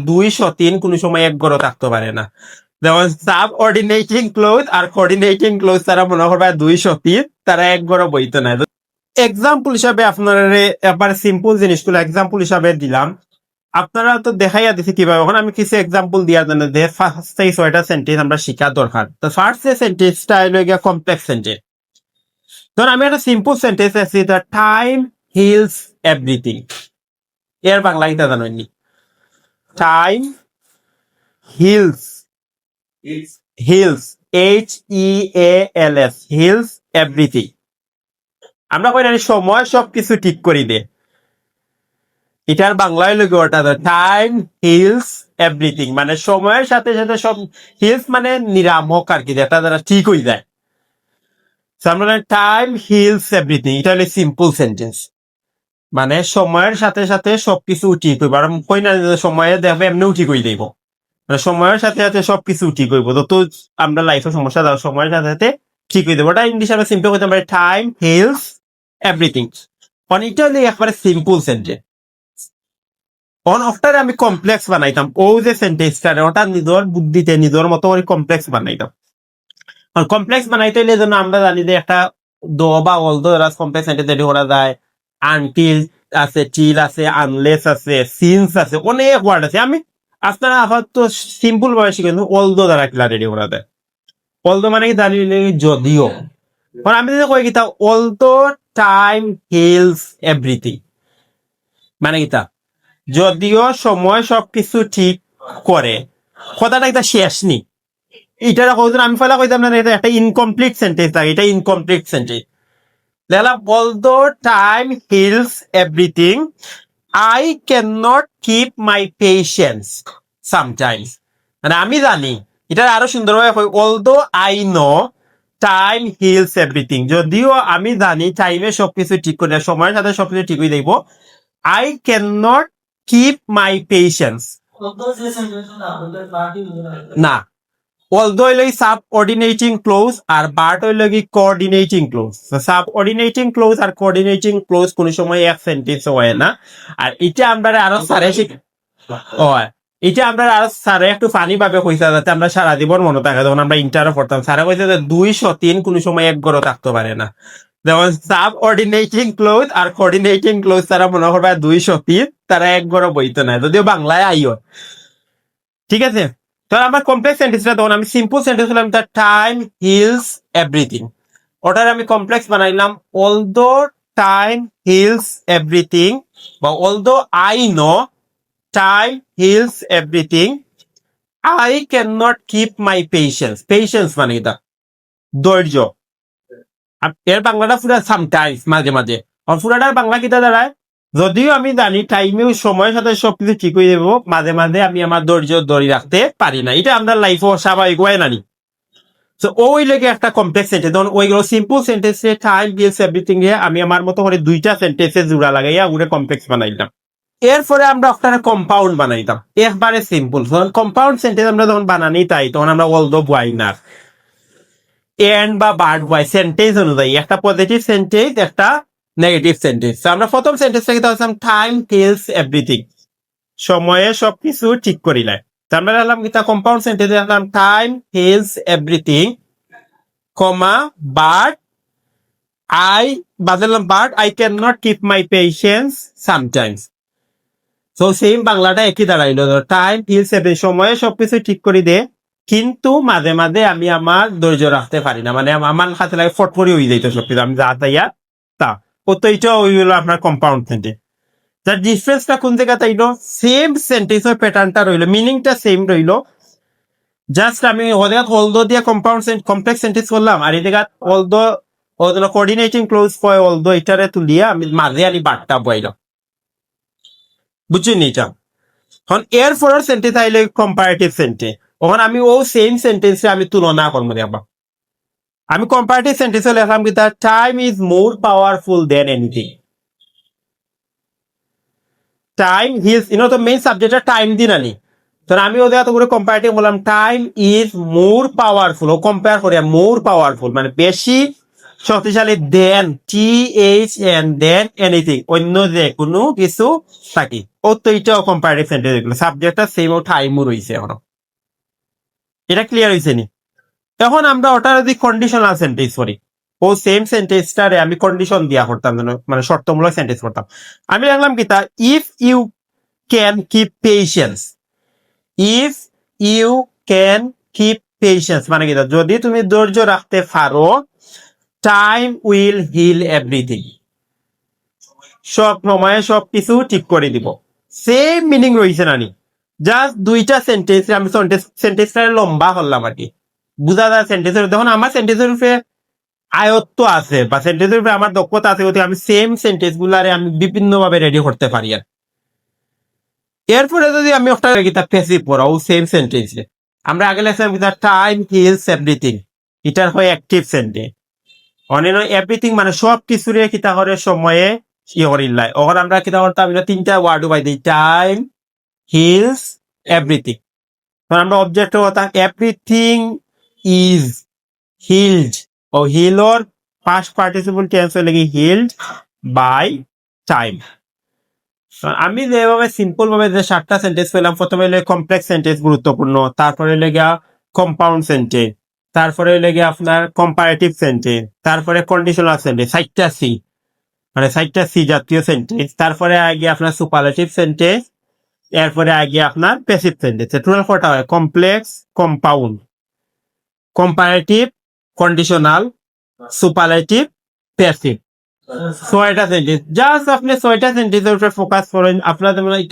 203 কোনো সময় এক গড়ও থাকতে পারে না। যেমন সাব অর্ডিনেটিং ক্লোজ আর কোঅর্ডিনেটিং ক্লোজ তারা মনে করবে 203 তারা এক গড়ও বইতো না। এক্সাম্পল হিসাবে আপনারা একবার সিম্পল জিনিসগুলো এক্সাম্পল হিসাবে দিলাম, আপনারা তো দেখাইয়া দিছি কিভাবে। এখন আমি কিছু এক্সাম্পল দেওয়ার জন্য যে ফার্স্ট এই 6টা সেন্টেন্স আমরা শিখা দরকার। তো ফার্স্ট যে সেন্টেন্সটা হলো গিয়া কমপ্লেক্স সেন্টেন্স। ধর আমি একটা সিম্পল সেন্টেন্স আছি, দ্য টাইম হিলস এভরিথিং। এর বাংলা কিতা জানেননি? Time heals, heals HEALS, heals everything. আমরা কই না সময় সবকিছু ঠিক করি দে, এটার বাংলায় লোক ওটা টাইম হিলস এভরিথিং, মানে সময়ের সাথে সাথে সব, হিলস মানে নিরামক আর কি, যেটা দ্বারা ঠিক হয়ে যায়। আমরা টাইম হিলস এভরিথিং, এটা হলো সিম্পল সেন্টেন্স, মানে সময়ের সাথে সাথে সবকিছু ঠিক হইব। আর কই না সময়ে দেখবে এমনিও ঠিক হয়ে যাইব, মানে সময়ের সাথে সাথে সবকিছু ঠিক হইব। তো আমরা লাইফে সমস্যা দাও সময়ের সাথে সাথে ঠিক হয়ে যাবো। ওটা ইংলিশ আমরা সিম্পল করতে পারি টাইম হিলস এভরিথিং। মানে এটা হলো একবারে সিম্পল সেন্টেন্স। অন অফটারে আমি কমপ্লেক্স বানাইতাম, ও যে সেন্টেন্সটা ওটা নিজের বুদ্ধিতে নিজের মতো করে কমপ্লেক্স বানাইতাম। কমপ্লেক্স বানাইতে হলে জন্য আমরা জানি যে একটা দো বা অল দো কমপ্লেক্স সেন্টেন্স রেডি করা যায়। আনটিল আছে, টিল আছে, আনলেস আছে, সিন্স আছে, অনেক ওয়ার্ড আছে। আমি আপনারা আপাতত সিম্পল ভাবে শিখেন অল দো দ্বারা কিলা রেডি করা যায়। অল দো মানে কি জানিলে যদিও, মানে আমি যদি কই কিতা অল দো টাইম হিলস এভরিথিং, মানে কিতা যদিও সময় সবকিছু ঠিক করে, কথাটা এটা শেষ নি। এটা আমি ফেলা কইতাম না, এটা একটা ইনকমপ্লিট সেন্টেন্স থাকে, এটা ইনকমপ্লিট সেন্টেন্স। দেখলাম although time heals everything, I cannot keep my patience sometimes. মানে আমি জানি, এটা আরো সুন্দরভাবে although I know time heals everything, যদিও আমি জানি টাইমে সবকিছু ঠিক করে, সময়ের সাথে সবকিছু ঠিক হয়ে যাইব, I cannot keep my patience. না, অলদো হইল সাব অর্ডিনেটিং ক্লোজ আর বার্ট হইল কি coordinating clause. Subordinating clause আর কোঅর্ডিনেটিং ক্লোজ কোন সময় এক সেন্টেন্স হয় না। আর এটা আমরা আরো সারে এটা আমরা আরো সারে একটু ফানি ভাবে কইতা, যাতে আমরা সারা জীবন মনে থাকে। যখন আমরা ইন্টারও পড়তাম সারা কইছে যে 203 কোন সময় এক গড়ও থাকতে পারে না। যেমন সাব অর্ডিনেটিং ক্লোজ আর কোঅর্ডিনেটিং ক্লোজ তারা মনে করবে 203 তারা এক গড়ও বইতো না, যদিও বাংলায় আইও। ঠিক আছে, তো আমার কমপ্লেক্স সেন্টেন্সটা তখন আমি সিম্পল সেন্টেন্স হলাম দ্য টাইম হিলস এভরিথিং। ওটার আমি কমপ্লেক্স বানাইলাম অলদো টাইম হিলস এভরিথিং, বা although I know time heals everything, I cannot keep my patience. Patience মানে এটা ধৈর্য। এর বাংলাটা পুরা সামটাইমস, মাঝে মাঝে। পুরাটার বাংলা কিটা দাঁড়ায়, যদিও আমি জানি টাইমেও সময়ের সাথে সবকিছু ঠিক হয়ে যাবো, মাঝে মাঝে আমি আমার ধৈর্য ধরে রাখতে পারি না। এটা আমরা লাইফও স্বাভাবিক হয় নানি। তো ওই লেগে একটা কমপ্লেক্স সেন্টেন্স, ধরুন ওইগুলো সিম্পল সেন্টেন্সে টাইম হিলস এভরিথিং এ আমি আমার মতো করে দুইটা সেন্টেন্সে জোড়া লাগাইয়া ওরে কমপ্লেক্স বানাইলাম। এরপরে আমরা একটা কম্পাউন্ড বানাইতাম, একবারে সিম্পল। ধরুন কম্পাউন্ড সেন্টেন্স আমরা যখন বানানি তাই তখন আমরা অলদো বয় না, এন্ড বা বার্ড বয় সেন্টেন্স অনুযায়ী একটা পজিটিভ সেন্টেন্স একটা নেগেটিভ সেন্টেন্স। আমরা প্রথম সেন্টেন্সটা কি ধরলাম টাইম কিলস এভরিথিং, সময়ে সবকিছু ঠিক করিলে। আমরা দেখলাম কি কম্পাউন্ড সেন্টেন্স দেখলাম time heals everything, comma but I বাদলাম but I cannot keep my patience sometimes. তো সেম বাংলাটা একই দাঁড়াইলো, টাইম হিলস এভরিথিং সময়ে সবকিছু ঠিক করে দে, কিন্তু মাঝে মাঝে আমি আমার ধৈর্য রাখতে পারি না, মানে আমার হাতে লাগে ফটফরি হয়ে যাইতো সবকিছু, আমি যা তাইয়া তা তো এটা ওই হলো আপনার কম্পাউন্ড সেন্টেন্স। যার ডিফারেন্সটা কোন জায়গাতে আইলো, সেম সেন্টেন্সের প্যাটার্নটা রইলো, মিনিংটা সেম রইলো, জাস্ট আমি ওদের অলদো দিয়ে কমপ্লেক্স সেন্টেন্স করলাম, আর এই জায়গা although coordinating close for although এটারে তুলিয়া আমি মাঝে আনি বারটা বইলাম। বুঝছেন এটা? এখন এর পরের সেন্টেন্স আইলে কম্পারেটিভ সেন্টেন্স, ওখান আমি ও সেম সেন্টেন্সে আমি তুলনা করবো। দেখবা আমি কম্পারেটিভ সেন্টেন্সে লেখলাম কি the time is more powerful than anything. Time is তো মেইন সাবজেক্টটা টাইম দিন আনি, তো আমি ওদের এত করে কম্পারেটিভ বললাম টাইম ইজ মোর পাওয়ারফুল, ও কম্পেয়ার করিয়া মোর পাওয়ারফুল মানে বেশি শক্তিশালী দেন THN দেন এনিথিং অন্য যে কোনো কিছু থাকি ও তো এটাও কম্পারেটিভ সেন্টেন্স এগুলো সাবজেক্টটা সেম ও টাইমও রয়েছে এখনো এটা ক্লিয়ার হয়েছে নি তখন আমরা ওটা যদি কন্ডিশনাল সেন্টেন্স করি ও সেম সেন্টেন্সটারে আমি কন্ডিশন দিয়া করতাম মানে শর্তমূলক সেন্টেন্স করতাম আমি লিখলাম কি তা if you can keep patience if you can keep patience মানে কি যদি তুমি ধৈর্য রাখতে পারো টাইম উইল হিল এভরিথিং সব সময়ে সব কিছু ঠিক করে দিব সেম মিনিং রয়েছে নানি জাস্ট দুইটা সেন্টেন্স আমি সেন্টেন্সটা লম্বা করলাম আর কি বুঝা যায় সেন্টেন্সের দেখুন আমার সেন্টেন্সের উপরে আয়ত্ত আছে বা সেন্টেন্সের উপরে আমার দক্ষতা আছে ওতে আমি সেম সেন্টেন্স গুলারে আমি বিভিন্ন ভাবে রেডি করতে পারি আর এরপরে যদি আমি একটা কিতাব প্যাসিভ পড়াও সেম সেন্টেন্সে আমরা আগে লেখছিলাম কিতাব টাইম হিলস এভরিথিং এটার হয় অ্যাক্টিভ সেন্টেন্স অনেক এভরিথিং মানে সব কিছুরে কিতা করে সময়ে ই করিল্লাই ওখানে আমরা কিতা করতাম তিনটা ওয়ার্ড পাই দিই টাইম হিলস এভরিথিং আমরা অবজেক্ট কথা এভরিথিং ইজ হিলড ও হিলর পাস্ট পার্টিসিপল টেন্স হলে কি হিলড বাই টাইম আমি যেভাবে সিম্পল ভাবে যে 7টা সেন্টেন্স পেলাম প্রথমে হলে কমপ্লেক্স সেন্টেন্স গুরুত্বপূর্ণ তারপরে হলে গিয়া কম্পাউন্ড সেন্টেন্স তারপরে হলে গিয়ে আপনার কম্পারেটিভ সেন্টেন্স তারপরে কন্ডিশনাল সেন্টেন্স 4টা সি মানে 4টা সি জাতীয় সেন্টেন্স তারপরে আগে আপনার সুপারলেটিভ সেন্টেন্স এরপরে আগে আপনার প্যাসিভ সেন্টেন্স টোটাল কটা হয় complex compound comparative conditional superlative passive 6টা সেন্টেন্স জাস্ট আপনি 6টা সেন্টেন্সের উপরে ফোকাস করেন আপনাদের এটা